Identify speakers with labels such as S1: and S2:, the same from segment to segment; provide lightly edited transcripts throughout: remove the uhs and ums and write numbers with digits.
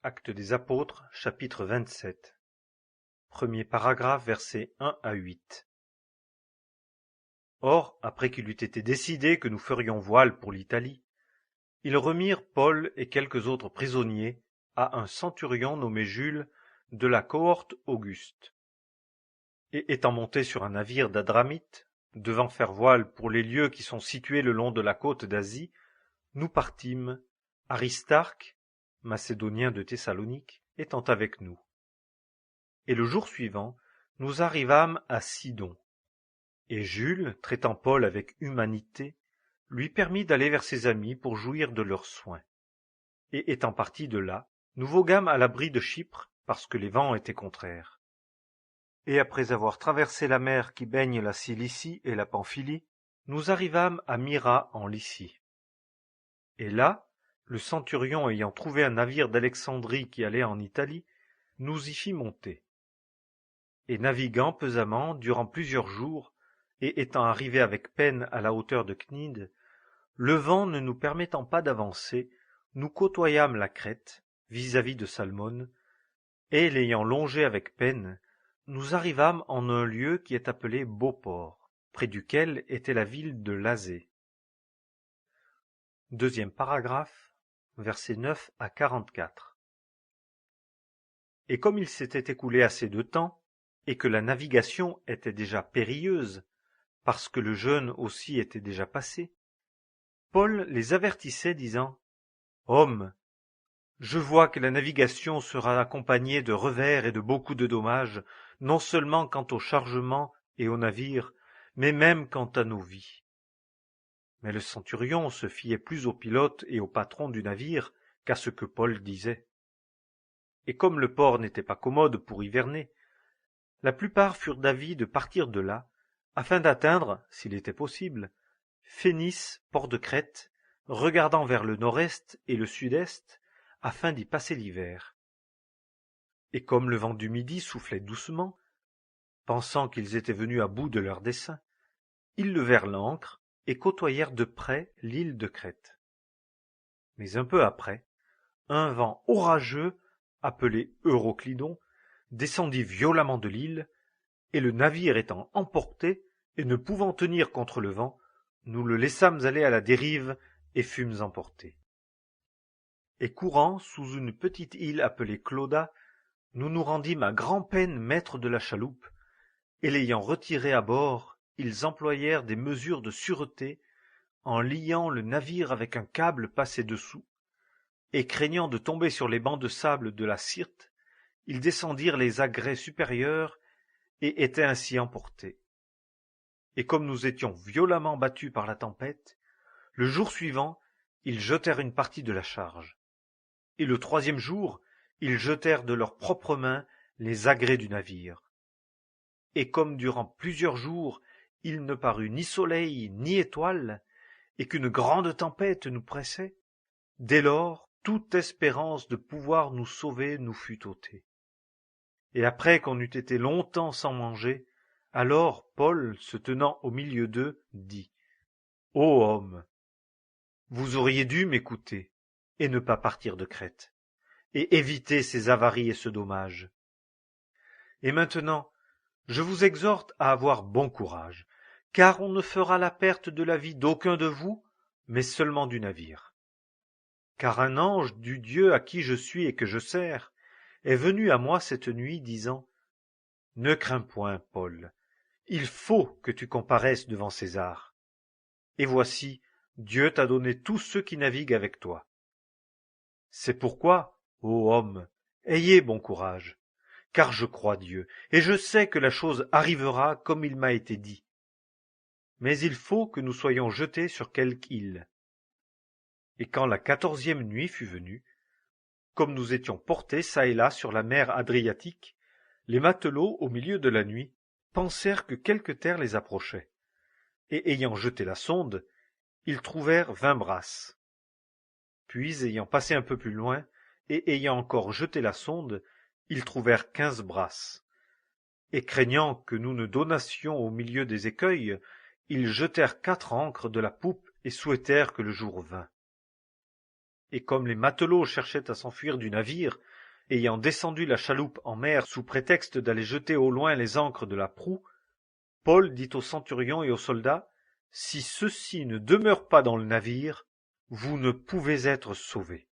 S1: Actes des Apôtres, chapitre 27. Premier paragraphe, versets 1 à 8. Or, après qu'il eut été décidé que nous ferions voile pour l'Italie, ils remirent Paul et quelques autres prisonniers à un centurion nommé Jules de la cohorte Auguste. Et étant montés sur un navire d'Adramite, devant faire voile pour les lieux qui sont situés le long de la côte d'Asie, nous partîmes, Aristarque, macédonien de Thessalonique, étant avec nous. Et le jour suivant, nous arrivâmes à Sidon. Et Jules, traitant Paul avec humanité, lui permit d'aller vers ses amis pour jouir de leurs soins. Et étant partis de là, nous voguâmes à l'abri de Chypre, parce que les vents étaient contraires. Et après avoir traversé la mer qui baigne la Cilicie et la Pamphylie, nous arrivâmes à Myra en Lycie. Et là, le centurion ayant trouvé un navire d'Alexandrie qui allait en Italie, nous y fit monter. Et naviguant pesamment durant plusieurs jours, et étant arrivés avec peine à la hauteur de Cnide, le vent ne nous permettant pas d'avancer, nous côtoyâmes la Crète, vis-à-vis de Salmone, et l'ayant longée avec peine, nous arrivâmes en un lieu qui est appelé Beauport, près duquel était la ville de Lasée. Deuxième paragraphe, versets 9 à 44. Et comme il s'était écoulé assez de temps, et que la navigation était déjà périlleuse, parce que le jeûne aussi était déjà passé, Paul les avertissait, disant : « Hommes, je vois que la navigation sera accompagnée de revers et de beaucoup de dommages, non seulement quant au chargement et aux navires, mais même quant à nos vies. » Mais le centurion se fiait plus au pilote et au patron du navire qu'à ce que Paul disait. Et comme le port n'était pas commode pour hiverner, la plupart furent d'avis de partir de là, afin d'atteindre, s'il était possible, Phénice, port de Crète, regardant vers le nord-est et le sud-est, afin d'y passer l'hiver. Et comme le vent du midi soufflait doucement, pensant qu'ils étaient venus à bout de leur dessein, ils levèrent l'ancre et côtoyèrent de près l'île de Crète. Mais un peu après, un vent orageux, appelé Euroclydon, descendit violemment de l'île, et le navire étant emporté et ne pouvant tenir contre le vent, nous le laissâmes aller à la dérive et fûmes emportés. Et courant sous une petite île appelée Clauda, nous nous rendîmes à grand-peine maîtres de la chaloupe, et l'ayant retirée à bord, ils employèrent des mesures de sûreté en liant le navire avec un câble passé dessous, et craignant de tomber sur les bancs de sable de la Syrte, ils descendirent les agrès supérieurs et étaient ainsi emportés. Et comme nous étions violemment battus par la tempête, le jour suivant, ils jetèrent une partie de la charge. Et le troisième jour, ils jetèrent de leurs propres mains les agrès du navire. Et comme durant plusieurs jours, il ne parut ni soleil ni étoile, et qu'une grande tempête nous pressait, dès lors, toute espérance de pouvoir nous sauver nous fut ôtée. Et après qu'on eut été longtemps sans manger, alors Paul, se tenant au milieu d'eux, dit : « Ô hommes, vous auriez dû m'écouter, et ne pas partir de Crète, et éviter ces avaries et ce dommage. Et maintenant, je vous exhorte à avoir bon courage, car on ne fera la perte de la vie d'aucun de vous, mais seulement du navire. Car un ange du Dieu à qui je suis et que je sers est venu à moi cette nuit, disant : « Ne crains point, Paul, il faut que tu comparaisses devant César. Et voici, Dieu t'a donné tous ceux qui naviguent avec toi. C'est pourquoi, ô homme, ayez bon courage, car je crois Dieu, et je sais que la chose arrivera comme il m'a été dit. Mais il faut que nous soyons jetés sur quelque île. » Et quand la 14e nuit fut venue, comme nous étions portés çà et là sur la mer Adriatique, les matelots, au milieu de la nuit, pensèrent que quelque terre les approchait. Et ayant jeté la sonde, ils trouvèrent 20 brasses. Puis, ayant passé un peu plus loin, et ayant encore jeté la sonde, ils trouvèrent 15 brasses. Et craignant que nous ne donnassions au milieu des écueils, ils jetèrent 4 ancres de la poupe et souhaitèrent que le jour vînt. et comme les matelots cherchaient à s'enfuir du navire, ayant descendu la chaloupe en mer sous prétexte d'aller jeter au loin les ancres de la proue, Paul dit au centurion et aux soldats: « Si ceux-ci ne demeurent pas dans le navire, vous ne pouvez être sauvés. »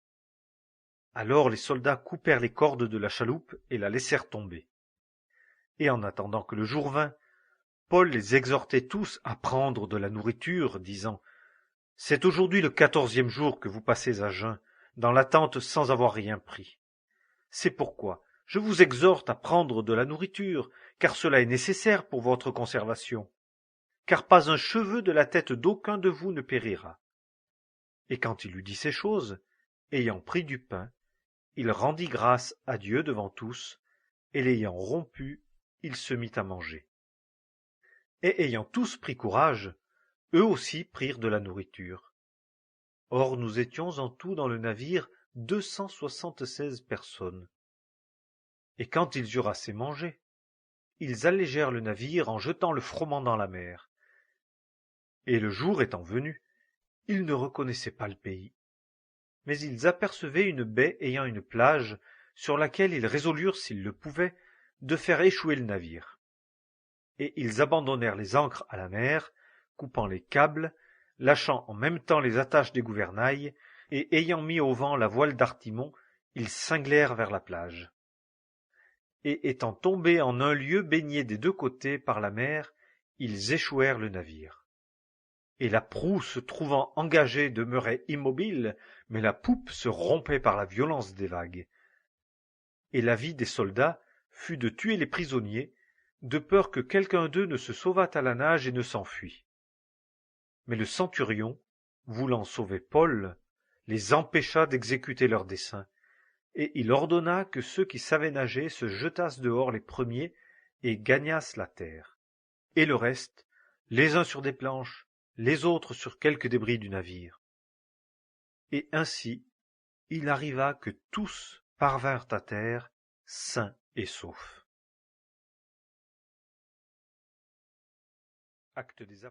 S1: Alors les soldats coupèrent les cordes de la chaloupe et la laissèrent tomber. Et en attendant que le jour vînt, Paul les exhortait tous à prendre de la nourriture, disant: « C'est aujourd'hui le 14e jour que vous passez à jeun, dans l'attente sans avoir rien pris. C'est pourquoi je vous exhorte à prendre de la nourriture, car cela est nécessaire pour votre conservation. Car pas un cheveu de la tête d'aucun de vous ne périra. » Et quand il eut dit ces choses, ayant pris du pain, il rendit grâce à Dieu devant tous, et l'ayant rompu, il se mit à manger. Et ayant tous pris courage, eux aussi prirent de la nourriture. Or nous étions en tout dans le navire 276 personnes. Et quand ils eurent assez mangé, ils allégèrent le navire en jetant le froment dans la mer. Et le jour étant venu, ils ne reconnaissaient pas le pays. Mais ils apercevaient une baie ayant une plage, sur laquelle ils résolurent, s'ils le pouvaient, de faire échouer le navire. Et ils abandonnèrent les ancres à la mer, coupant les câbles, lâchant en même temps les attaches des gouvernails, et ayant mis au vent la voile d'artimon, ils cinglèrent vers la plage. Et étant tombés en un lieu baigné des deux côtés par la mer, ils échouèrent le navire. Et la proue, se trouvant engagée, demeurait immobile, mais la poupe se rompait par la violence des vagues. Et l'avis des soldats fut de tuer les prisonniers, de peur que quelqu'un d'eux ne se sauvât à la nage et ne s'enfuît. Mais le centurion, voulant sauver Paul, les empêcha d'exécuter leur dessein, et il ordonna que ceux qui savaient nager se jetassent dehors les premiers et gagnassent la terre, et le reste, les uns sur des planches, les autres sur quelques débris du navire. Et ainsi, il arriva que tous parvinrent à terre, sains et saufs. Actes des